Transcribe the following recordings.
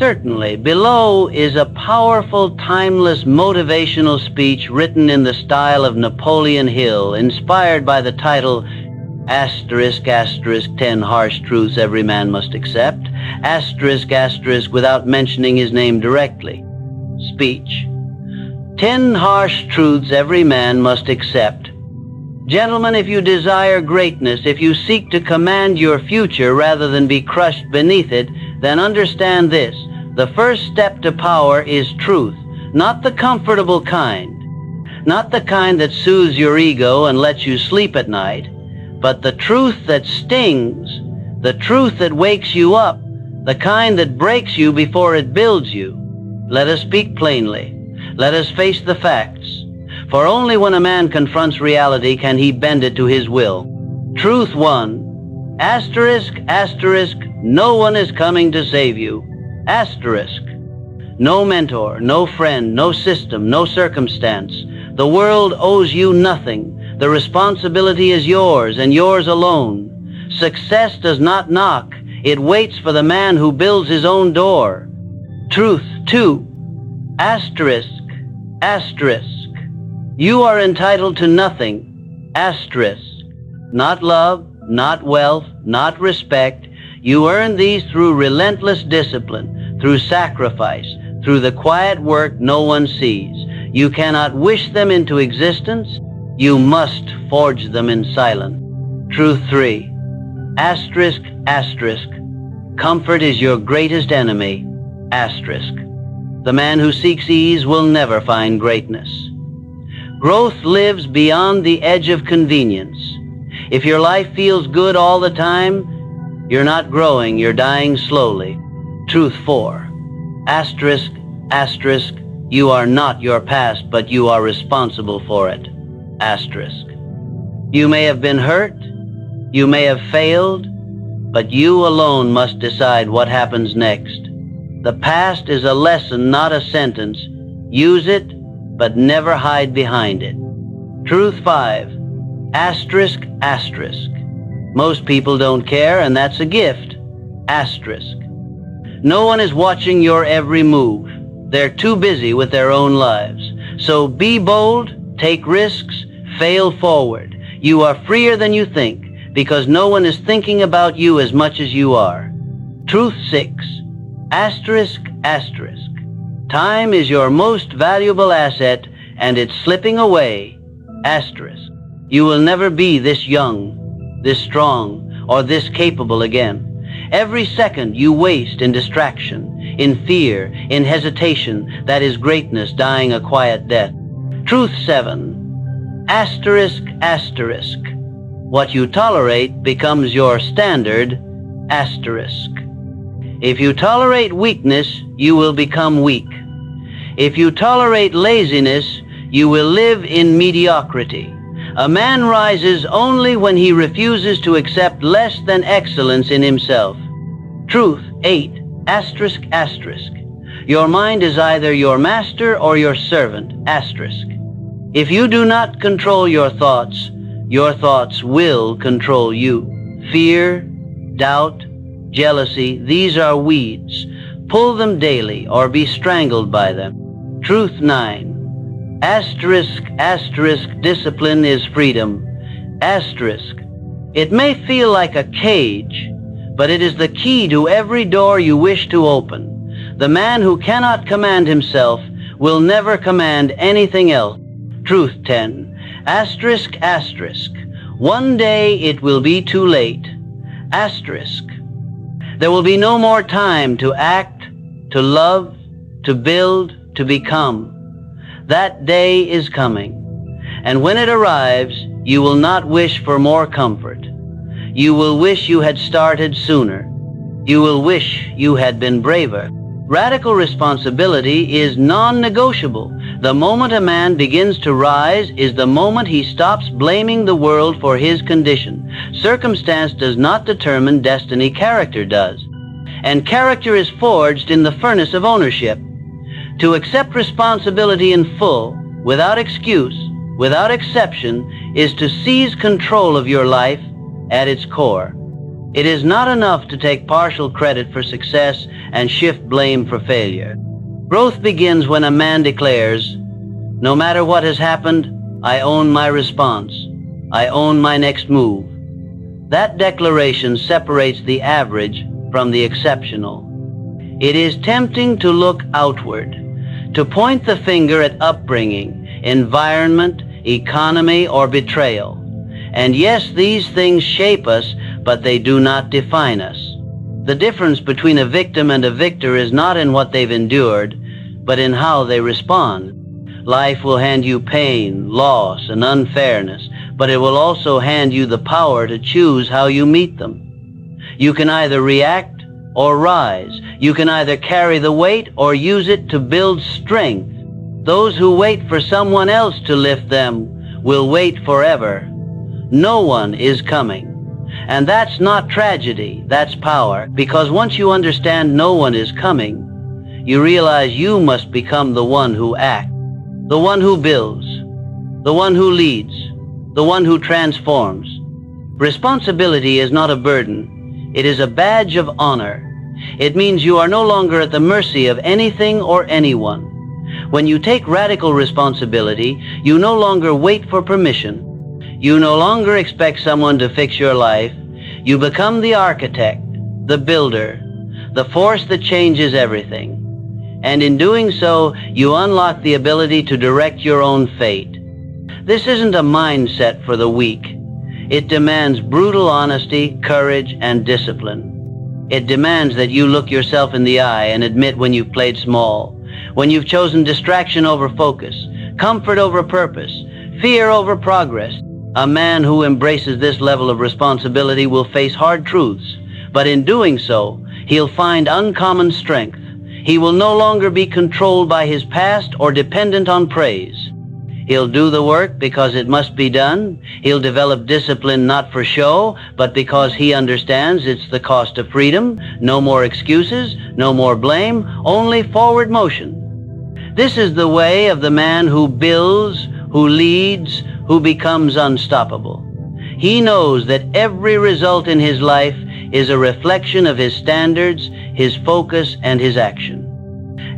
Certainly. Below is a powerful, timeless, motivational speech written in the style of Napoleon Hill, inspired by the title, asterisk, asterisk, 10 harsh truths every man must accept, asterisk, asterisk, without mentioning his name directly. Speech. 10 harsh truths every man must accept. Gentlemen, if you desire greatness, if you seek to command your future rather than be crushed beneath it, then understand this. The first step to power is truth, not the comfortable kind, not the kind that soothes your ego and lets you sleep at night, but the truth that stings, the truth that wakes you up, the kind that breaks you before it builds you. Let us speak plainly. Let us face the facts. For only when a man confronts reality can he bend it to his will. Truth 1. Asterisk, asterisk, no one is coming to save you. Asterisk. No mentor, no friend, no system, no circumstance. The world owes you nothing. The responsibility is yours and yours alone. Success does not knock. It waits for the man who builds his own door. Truth 2. Asterisk, asterisk. You are entitled to nothing, asterisk. Not love, not wealth, not respect. You earn these through relentless discipline, through sacrifice, through the quiet work no one sees. You cannot wish them into existence. You must forge them in silence. Truth 3. Asterisk, asterisk. Comfort is your greatest enemy, asterisk. The man who seeks ease will never find greatness. Growth lives beyond the edge of convenience. If your life feels good all the time, you're not growing, you're dying slowly. Truth 4. Asterisk, asterisk, you are not your past, but you are responsible for it. Asterisk. You may have been hurt, you may have failed, but you alone must decide what happens next. The past is a lesson, not a sentence. Use it, but never hide behind it. Truth 5. Asterisk, asterisk. Most people don't care, and that's a gift. Asterisk. No one is watching your every move. They're too busy with their own lives. So be bold, take risks, fail forward. You are freer than you think, because no one is thinking about you as much as you are. Truth 6. Asterisk, asterisk. Time is your most valuable asset, and it's slipping away. Asterisk. You will never be this young, this strong, or this capable again. Every second you waste in distraction, in fear, in hesitation, that is greatness dying a quiet death. Truth 7. Asterisk, asterisk. What you tolerate becomes your standard. Asterisk. If you tolerate weakness, you will become weak. If you tolerate laziness, you will live in mediocrity. A man rises only when he refuses to accept less than excellence in himself. Truth 8. Asterisk, asterisk. Your mind is either your master or your servant. Asterisk. If you do not control your thoughts will control you. Fear, doubt, jealousy, these are weeds. Pull them daily or be strangled by them. Truth 9. Asterisk, asterisk, discipline is freedom. Asterisk. It may feel like a cage, but it is the key to every door you wish to open. The man who cannot command himself will never command anything else. Truth 10. Asterisk, asterisk. One day it will be too late. Asterisk. There will be no more time to act, to love, to build, to become. That day is coming. And when it arrives, you will not wish for more comfort. You will wish you had started sooner. You will wish you had been braver. Radical responsibility is non-negotiable. The moment a man begins to rise is the moment he stops blaming the world for his condition. Circumstance does not determine destiny, character does. And character is forged in the furnace of ownership. To accept responsibility in full, without excuse, without exception, is to seize control of your life at its core. It is not enough to take partial credit for success and shift blame for failure. Growth begins when a man declares, "No matter what has happened, I own my response. I own my next move." That declaration separates the average from the exceptional. It is tempting to look outward, to point the finger at upbringing, environment, economy, or betrayal. And yes, these things shape us, but they do not define us. The difference between a victim and a victor is not in what they've endured, but in how they respond. Life will hand you pain, loss, and unfairness, but it will also hand you the power to choose how you meet them. You can either react or rise. You can either carry the weight or use it to build strength. Those who wait for someone else to lift them will wait forever. No one is coming. And that's not tragedy, that's power, because once you understand no one is coming, you realize you must become the one who acts, the one who builds, the one who leads, the one who transforms. Responsibility is not a burden. It is a badge of honor. It means you are no longer at the mercy of anything or anyone. When you take radical responsibility, you no longer wait for permission. You no longer expect someone to fix your life. You become the architect, the builder, the force that changes everything. And in doing so, you unlock the ability to direct your own fate. This isn't a mindset for the weak. It demands brutal honesty, courage, and discipline. It demands that you look yourself in the eye and admit when you've played small, when you've chosen distraction over focus, comfort over purpose, fear over progress. A man who embraces this level of responsibility will face hard truths, but in doing so, he'll find uncommon strength. He will no longer be controlled by his past or dependent on praise. He'll do the work because it must be done. He'll develop discipline not for show, but because he understands it's the cost of freedom. No more excuses, no more blame, only forward motion. This is the way of the man who builds, who leads, who becomes unstoppable. He knows that every result in his life is a reflection of his standards, his focus, and his action.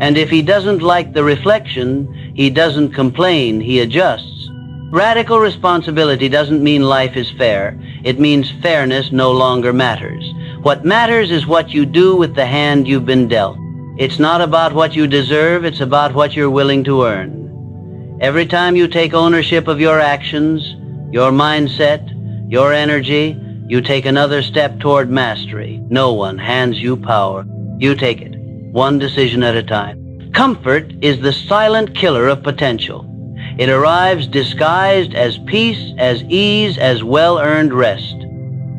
And if he doesn't like the reflection, he doesn't complain, he adjusts. Radical responsibility doesn't mean life is fair. It means fairness no longer matters. What matters is what you do with the hand you've been dealt. It's not about what you deserve, it's about what you're willing to earn. Every time you take ownership of your actions, your mindset, your energy, you take another step toward mastery. No one hands you power. You take it, one decision at a time. Comfort is the silent killer of potential. It arrives disguised as peace, as ease, as well-earned rest.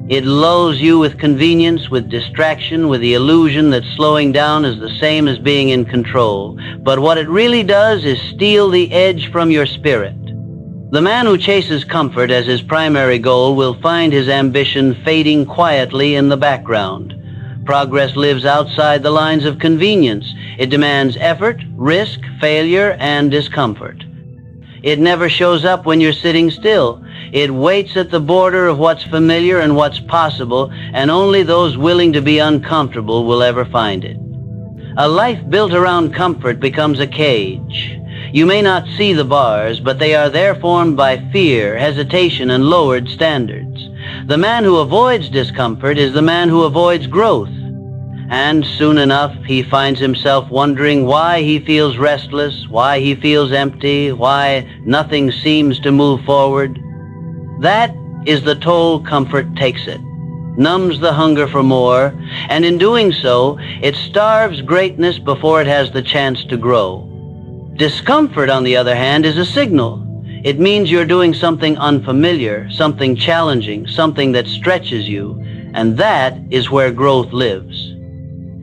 It lulls you with convenience, with distraction, with the illusion that slowing down is the same as being in control. But what it really does is steal the edge from your spirit. The man who chases comfort as his primary goal will find his ambition fading quietly in the background. Progress lives outside the lines of convenience. It demands effort, risk, failure, and discomfort. It never shows up when you're sitting still. It waits at the border of what's familiar and what's possible, and only those willing to be uncomfortable will ever find it. A life built around comfort becomes a cage. You may not see the bars, but they are there formed by fear, hesitation, and lowered standards. The man who avoids discomfort is the man who avoids growth. And soon enough, he finds himself wondering why he feels restless, why he feels empty, why nothing seems to move forward. That is the toll comfort takes it, numbs the hunger for more, and in doing so, it starves greatness before it has the chance to grow. Discomfort, on the other hand, is a signal. It means you're doing something unfamiliar, something challenging, something that stretches you, and that is where growth lives.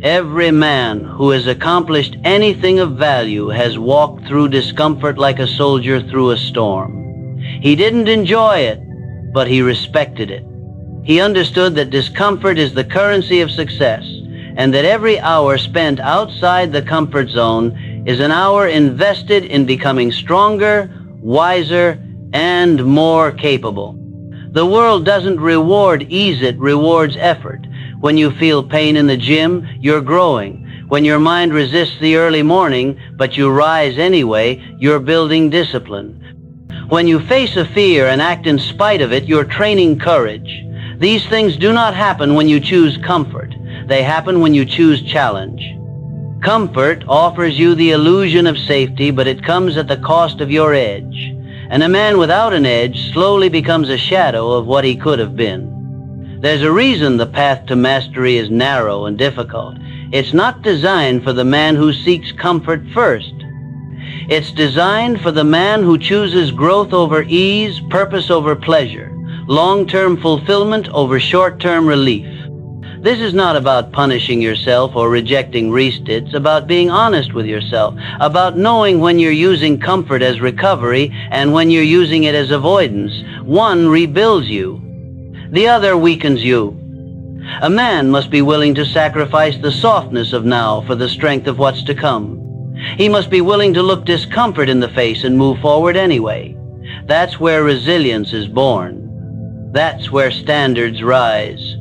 Every man who has accomplished anything of value has walked through discomfort like a soldier through a storm. He didn't enjoy it, but he respected it. He understood that discomfort is the currency of success, and that every hour spent outside the comfort zone is an hour invested in becoming stronger, wiser, and more capable. The world doesn't reward ease, it rewards effort. When you feel pain in the gym, you're growing. When your mind resists the early morning, but you rise anyway, you're building discipline. When you face a fear and act in spite of it, you're training courage. These things do not happen when you choose comfort. They happen when you choose challenge. Comfort offers you the illusion of safety, but it comes at the cost of your edge. And a man without an edge slowly becomes a shadow of what he could have been. There's a reason the path to mastery is narrow and difficult. It's not designed for the man who seeks comfort first. It's designed for the man who chooses growth over ease, purpose over pleasure, long-term fulfillment over short-term relief. This is not about punishing yourself or rejecting rest. It's about being honest with yourself, about knowing when you're using comfort as recovery and when you're using it as avoidance. One rebuilds you. The other weakens you. A man must be willing to sacrifice the softness of now for the strength of what's to come. He must be willing to look discomfort in the face and move forward anyway. That's where resilience is born. That's where standards rise.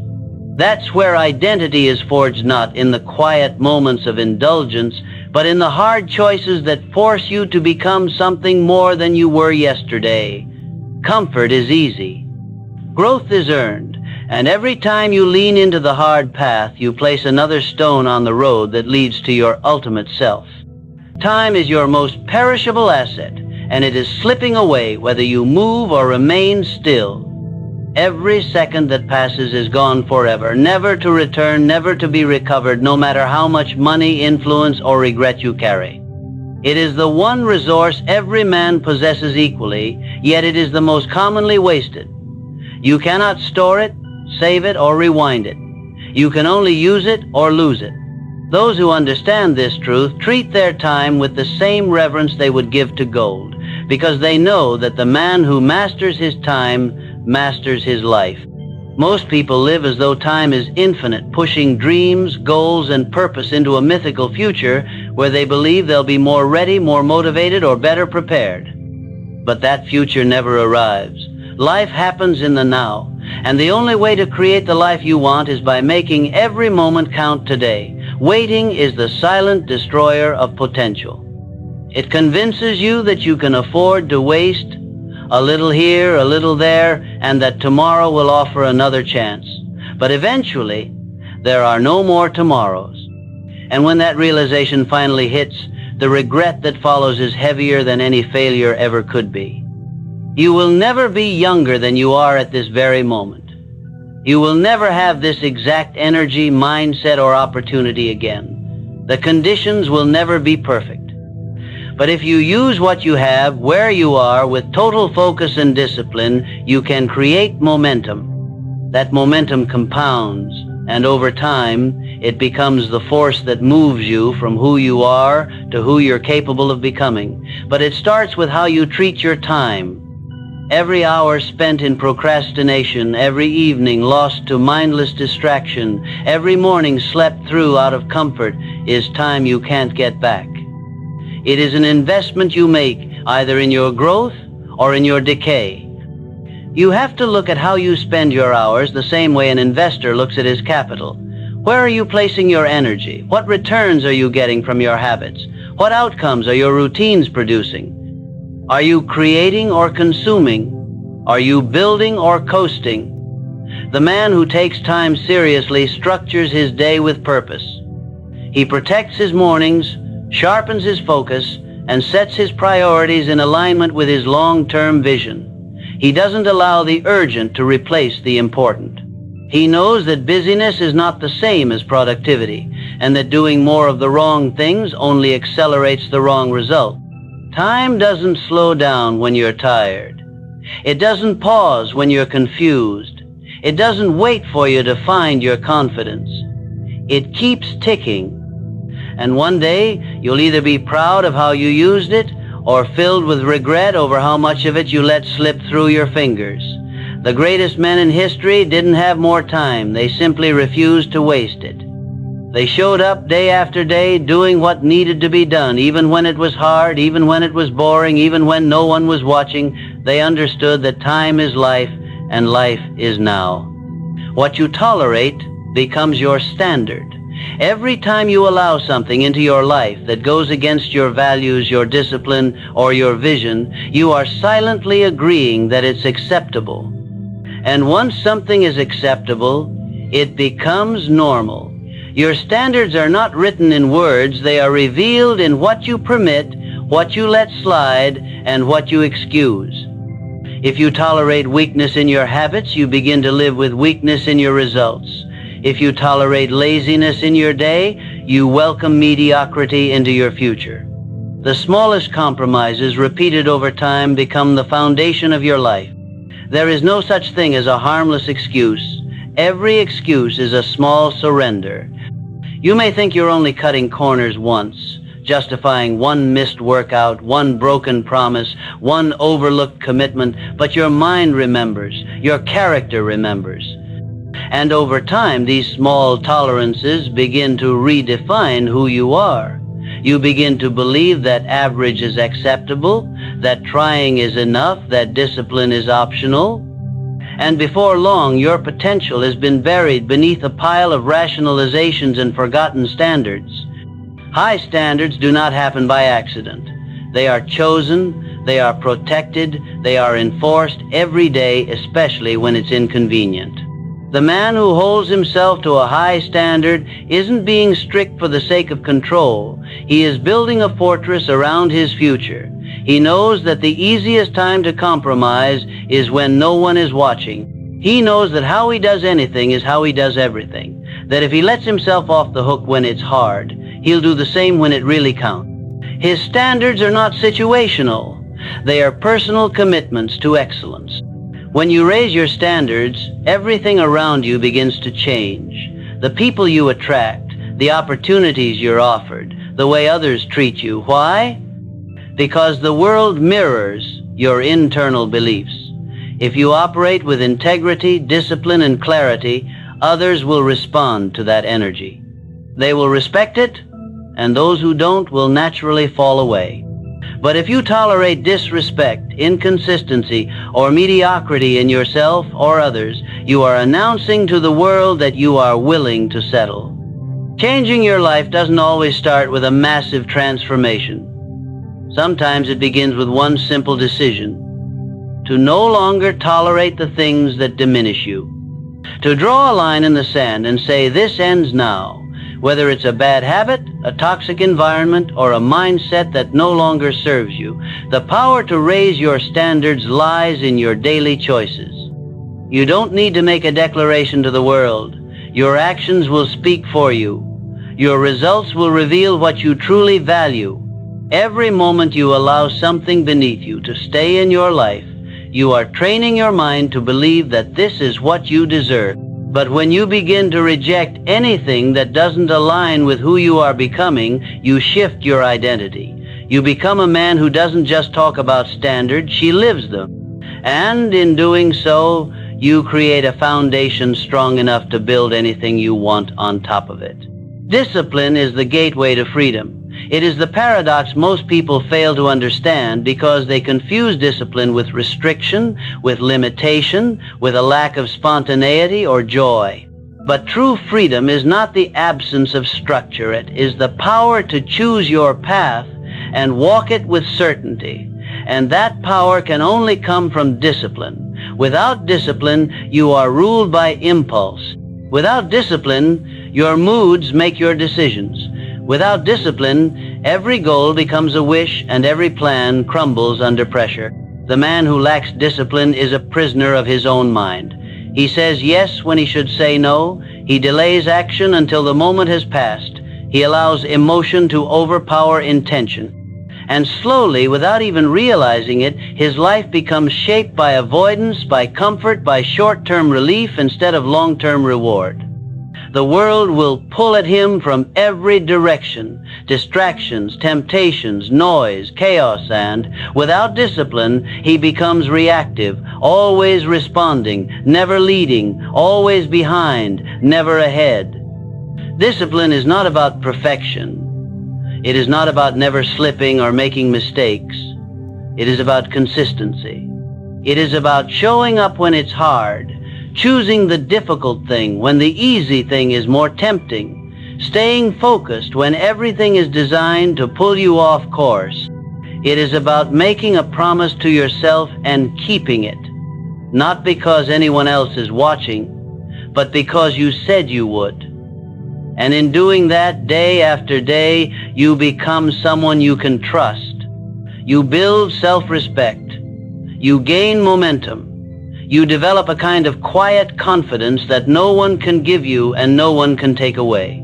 That's where identity is forged, not in the quiet moments of indulgence, but in the hard choices that force you to become something more than you were yesterday. Comfort is easy. Growth is earned, and every time you lean into the hard path, you place another stone on the road that leads to your ultimate self. Time is your most perishable asset, and it is slipping away whether you move or remain still. Every second that passes is gone forever, never to return, never to be recovered, no matter how much money, influence, or regret you carry. It is the one resource every man possesses equally, yet it is the most commonly wasted. You cannot store it, save it, or rewind it. You can only use it or lose it. Those who understand this truth treat their time with the same reverence they would give to gold, because they know that the man who masters his time masters his life. Most people live as though time is infinite, pushing dreams, goals, and purpose into a mythical future where they believe they'll be more ready, more motivated, or better prepared. But that future never arrives. Life happens in the now, and the only way to create the life you want is by making every moment count today. Waiting is the silent destroyer of potential. It convinces you that you can afford to waste a little here, a little there, and that tomorrow will offer another chance. But eventually, there are no more tomorrows. And when that realization finally hits, the regret that follows is heavier than any failure ever could be. You will never be younger than you are at this very moment. You will never have this exact energy, mindset, or opportunity again. The conditions will never be perfect. But if you use what you have, where you are, with total focus and discipline, you can create momentum. That momentum compounds, and over time, it becomes the force that moves you from who you are to who you're capable of becoming. But it starts with how you treat your time. Every hour spent in procrastination, every evening lost to mindless distraction, every morning slept through out of comfort is time you can't get back. It is an investment you make either in your growth or in your decay. You have to look at how you spend your hours the same way an investor looks at his capital. Where are you placing your energy? What returns are you getting from your habits? What outcomes are your routines producing? Are you creating or consuming? Are you building or coasting? The man who takes time seriously structures his day with purpose. He protects his mornings, sharpens his focus, and sets his priorities in alignment with his long-term vision. He doesn't allow the urgent to replace the important. He knows that busyness is not the same as productivity, and that doing more of the wrong things only accelerates the wrong result. Time doesn't slow down when you're tired. It doesn't pause when you're confused. It doesn't wait for you to find your confidence. It keeps ticking. And one day, you'll either be proud of how you used it or filled with regret over how much of it you let slip through your fingers. The greatest men in history didn't have more time. They simply refused to waste it. They showed up day after day doing what needed to be done, even when it was hard, even when it was boring, even when no one was watching. They understood that time is life and life is now. What you tolerate becomes your standard. Every time you allow something into your life that goes against your values, your discipline, or your vision, you are silently agreeing that it's acceptable. And once something is acceptable, it becomes normal. Your standards are not written in words, they are revealed in what you permit, what you let slide, and what you excuse. If you tolerate weakness in your habits, you begin to live with weakness in your results. If you tolerate laziness in your day, you welcome mediocrity into your future. The smallest compromises repeated over time become the foundation of your life. There is no such thing as a harmless excuse. Every excuse is a small surrender. You may think you're only cutting corners once, justifying one missed workout, one broken promise, one overlooked commitment, but your mind remembers, your character remembers. And over time, these small tolerances begin to redefine who you are. You begin to believe that average is acceptable, that trying is enough, that discipline is optional. And before long, your potential has been buried beneath a pile of rationalizations and forgotten standards. High standards do not happen by accident. They are chosen, they are protected, they are enforced every day, especially when it's inconvenient. The man who holds himself to a high standard isn't being strict for the sake of control. He is building a fortress around his future. He knows that the easiest time to compromise is when no one is watching. He knows that how he does anything is how he does everything. That if he lets himself off the hook when it's hard, he'll do the same when it really counts. His standards are not situational. They are personal commitments to excellence. When you raise your standards, everything around you begins to change. The people you attract, the opportunities you're offered, the way others treat you. Why? Because the world mirrors your internal beliefs. If you operate with integrity, discipline, and clarity, others will respond to that energy. They will respect it, and those who don't will naturally fall away. But if you tolerate disrespect, inconsistency, or mediocrity in yourself or others, you are announcing to the world that you are willing to settle. Changing your life doesn't always start with a massive transformation. Sometimes it begins with one simple decision: to no longer tolerate the things that diminish you. To draw a line in the sand and say, this ends now. Whether it's a bad habit, a toxic environment, or a mindset that no longer serves you, the power to raise your standards lies in your daily choices. You don't need to make a declaration to the world. Your actions will speak for you. Your results will reveal what you truly value. Every moment you allow something beneath you to stay in your life, you are training your mind to believe that this is what you deserve. But when you begin to reject anything that doesn't align with who you are becoming, you shift your identity. You become a man who doesn't just talk about standards, she lives them. And in doing so, you create a foundation strong enough to build anything you want on top of it. Discipline is the gateway to freedom. It is the paradox most people fail to understand because they confuse discipline with restriction, with limitation, with a lack of spontaneity or joy. But true freedom is not the absence of structure. It is the power to choose your path and walk it with certainty. And that power can only come from discipline. Without discipline, you are ruled by impulse. Without discipline, your moods make your decisions. Without discipline, every goal becomes a wish and every plan crumbles under pressure. The man who lacks discipline is a prisoner of his own mind. He says yes when he should say no. He delays action until the moment has passed. He allows emotion to overpower intention. And slowly, without even realizing it, his life becomes shaped by avoidance, by comfort, by short-term relief instead of long-term reward. The world will pull at him from every direction: distractions, temptations, noise, chaos, and without discipline, he becomes reactive, always responding, never leading, always behind, never ahead. Discipline is not about perfection. It is not about never slipping or making mistakes. It is about consistency. It is about showing up when it's hard, choosing the difficult thing when the easy thing is more tempting, staying focused when everything is designed to pull you off course. It is about making a promise to yourself and keeping it, not because anyone else is watching, but because you said you would. And in doing that, day after day, you become someone you can trust. You build self-respect. You gain momentum. You develop a kind of quiet confidence that no one can give you and no one can take away.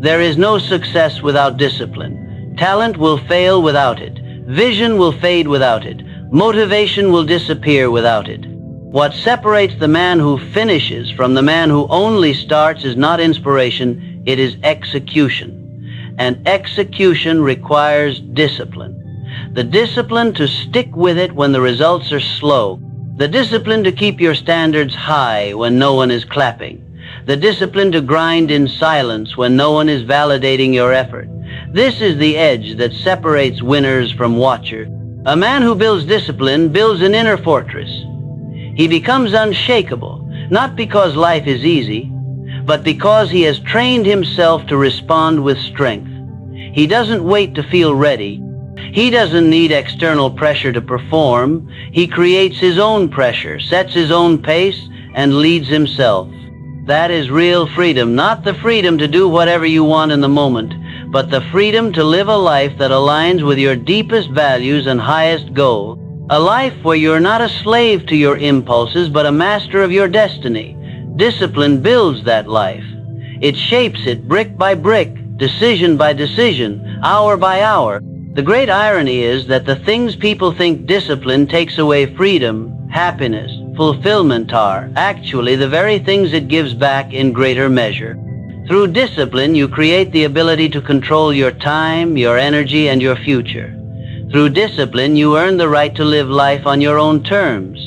There is no success without discipline. Talent will fail without it. Vision will fade without it. Motivation will disappear without it. What separates the man who finishes from the man who only starts is not inspiration, it is execution. And execution requires discipline. The discipline to stick with it when the results are slow. The discipline to keep your standards high when no one is clapping. The discipline to grind in silence when no one is validating your effort. This is the edge that separates winners from watchers. A man who builds discipline builds an inner fortress. He becomes unshakable, not because life is easy, but because he has trained himself to respond with strength. He doesn't wait to feel ready. He doesn't need external pressure to perform. He creates his own pressure, sets his own pace, and leads himself. That is real freedom, not the freedom to do whatever you want in the moment, but the freedom to live a life that aligns with your deepest values and highest goal. A life where you're not a slave to your impulses, but a master of your destiny. Discipline builds that life. It shapes it brick by brick, decision by decision, hour by hour. The great irony is that the things people think discipline takes away freedom, happiness, fulfillment are actually the very things it gives back in greater measure. Through discipline, you create the ability to control your time, your energy, and your future. Through discipline, you earn the right to live life on your own terms.